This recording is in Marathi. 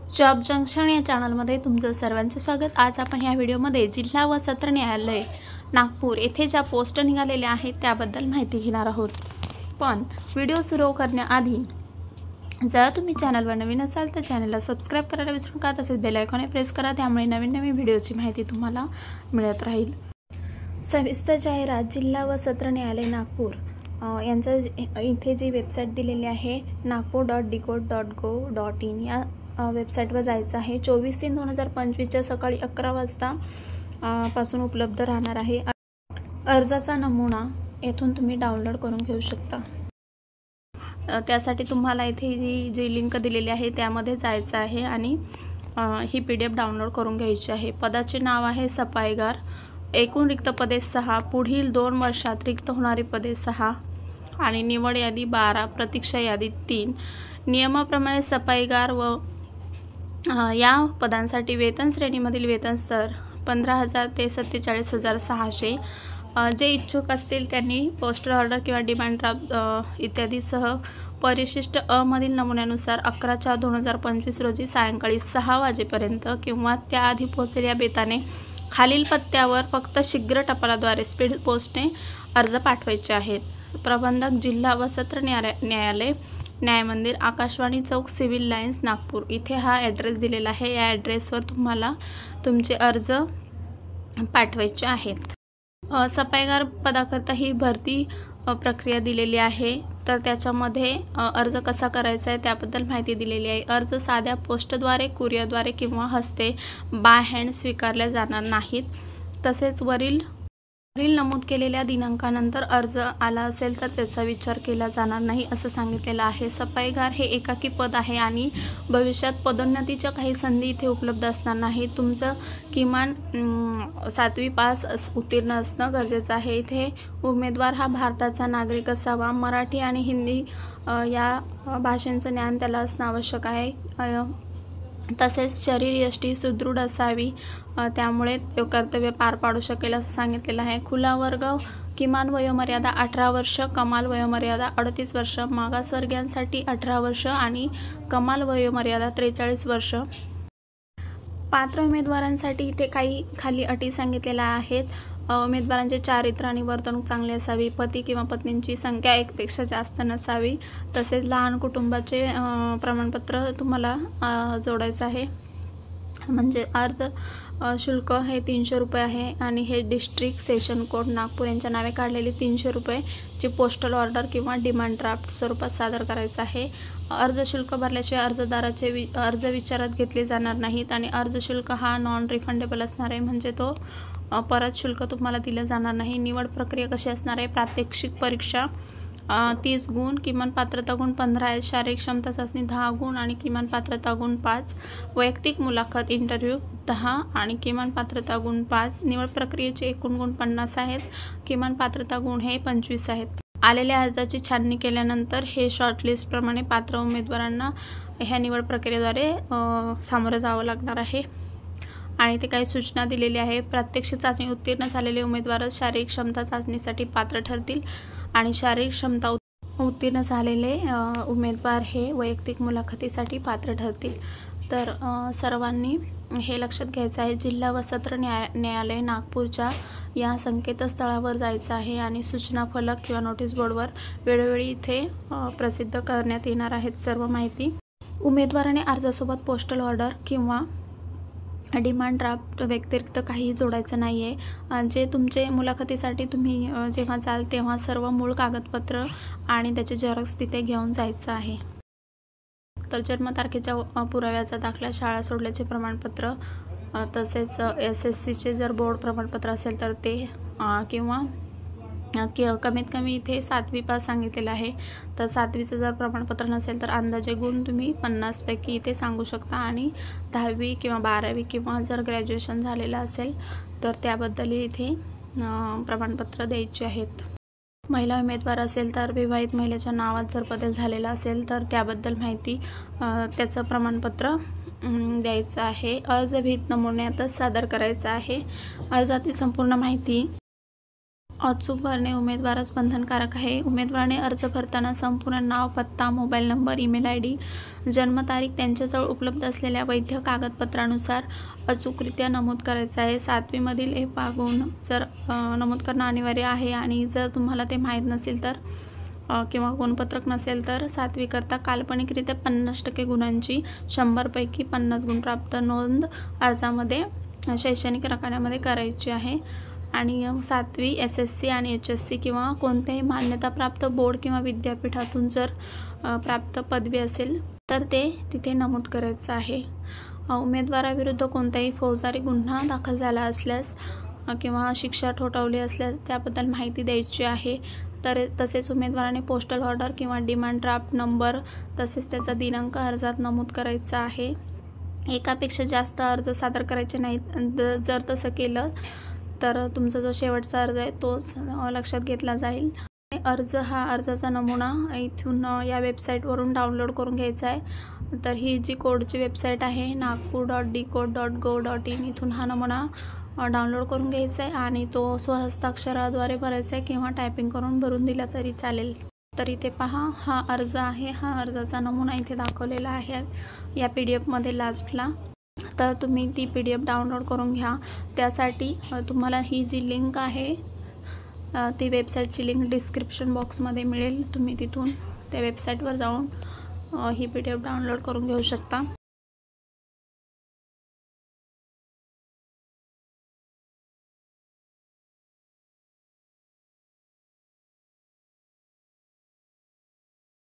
जॉब जंक्शन या चॅनलमध्ये तुमचं सर्वांचं स्वागत। आज आपण या व्हिडिओमध्ये जिल्हा व सत्र न्यायालय नागपूर येथे ज्या पोस्ट निघालेल्या आहेत त्याबद्दल माहिती घेणार आहोत। पण व्हिडिओ सुरू करण्याआधी जर तुम्ही चॅनलवर नवीन असाल तर चॅनलला सबस्क्राइब करायला विसरू नका, तसेच बेल आयकॉन प्रेस करा, त्यामुळे नवीन व्हिडिओची माहिती तुम्हाला मिळत राहील। सविस्तर जाहिरात जिल्हा व सत्र न्यायालय नागपूर यांचं इथे जी वेबसाईट दिलेली आहे nagpur.decode.go.in या वेबसाईटवर जायचं आहे। 24/3/2025 सकाळी 11 वाजता पासून उपलब्ध राहणार आहे। अर्जाचा नमुना येथून तुम्ही डाउनलोड करून घेऊ शकता। त्यासाठी तुम्हाला इथे जी लिंक दिलेली आहे त्यामध्ये जायचं आहे आणि ही PDF डाउनलोड करून घ्यायची आहे। पदाचे नाव आहे सफाईगार। एकूण रिक्त पदे 6, पुढील 2 वर्षात रिक्त होणारी पदे 6 आणि निवड यादी 12, प्रतीक्षा यादी 3। नियमाप्रमाणे सफाईगार व या पदांसाठी वेतन श्रेणीमधील वेतन स्तर 15,000 ते 47,600। जे इच्छुक असतील त्यांनी पोस्टल ऑर्डर किंवा डिमांड ड्राफ्ट इत्यादीसह परिशिष्ट अ मधील नमुन्यानुसार 11/4/2025 रोजी सायंकाळी 6 वाजेपर्यंत किंवा त्याआधी पोहोचलेल्या बेताने खालील पत्त्यावर फक्त शीघ्र टपालाद्वारे स्पीड पोस्टने अर्ज पाठवायचे आहेत। प्रबंधक जिल्हा व सत्र न्यायालय न्याय मंदिर, आकाशवाणी चौक, सिव्हिल लाईन्स, नागपूर इथे हा ॲड्रेस दिलेला आहे। या ॲड्रेसवर तुम्हाला तुमचे अर्ज पाठवायचे आहेत। सफाईगार पदाकरता ही भरती प्रक्रिया दिलेली आहे, तर त्याच्यामध्ये अर्ज कसा करायचा आहे त्याबद्दल माहिती दिलेली आहे। अर्ज साध्या पोस्टद्वारे, कुरिअरद्वारे किंवा हस्ते बाय हँड स्वीकारले जाणार नाहीत। तसेच वरील नमूद केलेल्या दिनांकानंतर अर्ज आला असेल तर त्याचा विचार केला जाणार नाही असं सांगितलेलं आहे। सफाईगार हे एकाकी पद आहे आणि भविष्यात पदोन्नतीच्या काही संधी इथे उपलब्ध असणार नाही। तुमचं किमान 7वी पास उत्तीर्ण असणं गरजेचं आहे। इथे उमेदवार हा भारताचा नागरिक असावा। मराठी आणि हिंदी या भाषांचं ज्ञान त्याला असणं आवश्यक आहे। तसेच शरीरयष्टी सुदृढ असावी, त्यामुळे तो कर्तव्य पार पाडू शकेल असं सांगितलेलं आहे। खुला वर्ग किमान वयोमर्यादा 18 वर्ष, कमाल वयोमर्यादा 38 वर्ष, मागासवर्गीयांसाठी 18 वर्ष आणि कमाल वयोमर्यादा 43 वर्ष। पात्र उमेदवारांसाठी इथे काही खाली अटी सांगितलेल्या आहेत। उमेदवारांचे चारित्र्य आणि वर्तणूक चांगली असावी, पती किंवा पत्नींची संख्या 1 पेक्षा जास्त नसावी, तसेच लहान कुटुंबाचे प्रमाणपत्र तुम्हाला जोडायचं आहे। म्हणजे अर्ज शुल्क हे 300 रुपये आहे आणि हे डिस्ट्रिक्ट सेशन कोर्ट नागपूर यांच्या नावे काढलेली 300 रुपये जी पोस्टल ऑर्डर किंवा डिमांड ड्राफ्ट स्वरूपात सादर करायचं आहे। अर्ज शुल्क भरल्याशिवाय अर्जदाराचे अर्ज विचारात घेतले जाणार नाहीत आणि अर्ज शुल्क हा नॉन रिफंडेबल असणार आहे, म्हणजे तो परत शुल्क तुम्हाला दिलं जाणार नाही। निवड प्रक्रिया कशी असणार आहे? प्रात्यक्षिक परीक्षा 30 गुण, किमान पात्रता गुण 15 आहेत, शारीरिक क्षमता चाचणी 10 गुण आणि किमान पात्रता गुण 5, वैयक्तिक मुलाखत इंटरव्ह्यू 10 आणि किमान पात्रता गुण 5। निवड प्रक्रियेचे एकूण गुण 50 आहेत, किमान पात्रता गुण हे 25 आहेत। आलेल्या अर्जाची छाननी केल्यानंतर हे शॉर्टलिस्ट प्रमाणे पात्र उमेदवारांना ह्या निवड प्रक्रियेद्वारे सामोरं जावं लागणार आहे आणि ते काही सूचना दिलेल्या आहे। प्रात्यक्षिक चाचणी उत्तीर्ण झालेले उमेदवारच शारीरिक क्षमता चाचणीसाठी पात्र ठरतील आणि शारीरिक क्षमता उत्तीर्ण झालेले उमेदवार हे वैयक्तिक मुलाखतीसाठी पात्र ठरतील। तर सर्वांनी हे लक्षात घ्यायचं आहे। जिल्हा व सत्र न्यायालय नागपूरच्या या संकेतस्थळावर जायचं आहे आणि सूचना फलक किंवा नोटीस बोर्डवर वेळोवेळी इथे प्रसिद्ध करण्यात येणार आहेत सर्व माहिती। उमेदवाराने अर्जासोबत पोस्टल ऑर्डर किंवा डिमांड ड्राफ्ट व्यतिरिक्त काही जोडायचं नाही आहे। जे तुमचे मुलाखतीसाठी तुम्ही जेव्हा जाल तेव्हा सर्व मूळ कागदपत्र आणि त्याचे झेरॉक्स तिथे घेऊन जायचं आहे। तर जन्मतारखेच्या पुराव्याचा दाखला, शाळा सोडल्याचे प्रमाणपत्र, तसेच SSCचे जर बोर्ड प्रमाणपत्र असेल तर ते किंवा कमीत कमी इथे 7वी पास सांगितलेलं आहे, तर 7वीचं जर प्रमाणपत्र नसेल तर अंदाजे गुण तुम्ही 50 पैकी इथे सांगू शकता आणि 10वी किंवा 12वी किंवा जर ग्रॅज्युएशन झालेलं असेल तर त्याबद्दलही इथे प्रमाणपत्र द्यायचे आहेत। महिला उमेदवार असेल तर विवाहित महिलेच्या नावात जर बदल झालेला असेल तर त्याबद्दल माहिती त्याचं प्रमाणपत्र द्यायचं आहे। अर्ज विहित नमुन्यातच सादर करायचं आहे। अर्जातील संपूर्ण माहिती अचूक भरणे उमेदवारास बंधनकारक आहे. उमेदवाराने अर्ज भरताना संपूर्ण नाव, पत्ता, मोबाईल नंबर, ईमेल ID, जन्मतारीख, त्यांच्याजवळ उपलब्ध असलेल्या वैध कागदपत्रानुसार अचूकरित्या नमूद करायचं आहे. 7वीमधील गुण जर नमूद करणं अनिवार्य आहे आणि जर तुम्हाला ते माहीत नसेल तर किंवा गुणपत्रक नसेल तर 7वी करता काल्पनिकरित्या 50% गुणांची 100 पैकी 50 गुण प्राप्त नोंद अर्जामध्ये शैक्षणिक रकान्यामध्ये करायची आहे. आणि 7वी SSC आणि HSC किंवा कोणत्याही मान्यताप्राप्त बोर्ड किंवा विद्यापीठातून जर प्राप्त पदवी असेल तर ते तिथे नमूद करायचं आहे. उमेदवाराविरुद्ध कोणताही फौजदारी गुन्हा दाखल झाला असल्यास किंवा शिक्षा ठोठावली असल्यास त्याबद्दल माहिती द्यायची आहे. तसेच उमेदवाराने पोस्टल ऑर्डर किंवा डिमांड ड्राफ्ट नंबर तसेच त्याचा दिनांक अर्जात नमूद करायचा आहे. एकापेक्षा जास्त अर्ज सादर करायचे नाहीत. जर तसं केलं तर तुमचा जो शेवटचा अर्ज आहे तोच लक्षात घेतला जाईल. अर्जाचा नमुना इथून या वेबसाईटवरून डाउनलोड करून घ्यायचा आहे. तर ही जी कोडची वेबसाईट आहे nagpur.decode.gov.in इथून हा नमुना डाउनलोड करून घ्यायचा आहे आणि तो स्वहस्ताक्षराद्वारे भरायचा आहे किंवा टायपिंग करून भरून दिला तरी चालेल. तर इथे पहा हा अर्ज आहे. हा अर्जाचा नमुना इथे दाखवलेला आहे या PDF लास्टला. तर तुम्ही ती PDF डाउनलोड करून घ्या. त्यासाठी तुम्हाला ही जी लिंक आहे ती वेबसाईटची लिंक डिस्क्रिप्शन बॉक्समध्ये मिळेल. तुम्ही तिथून त्या वेबसाईटवर जाऊन ही PDF डाउनलोड करून घेऊ शकता.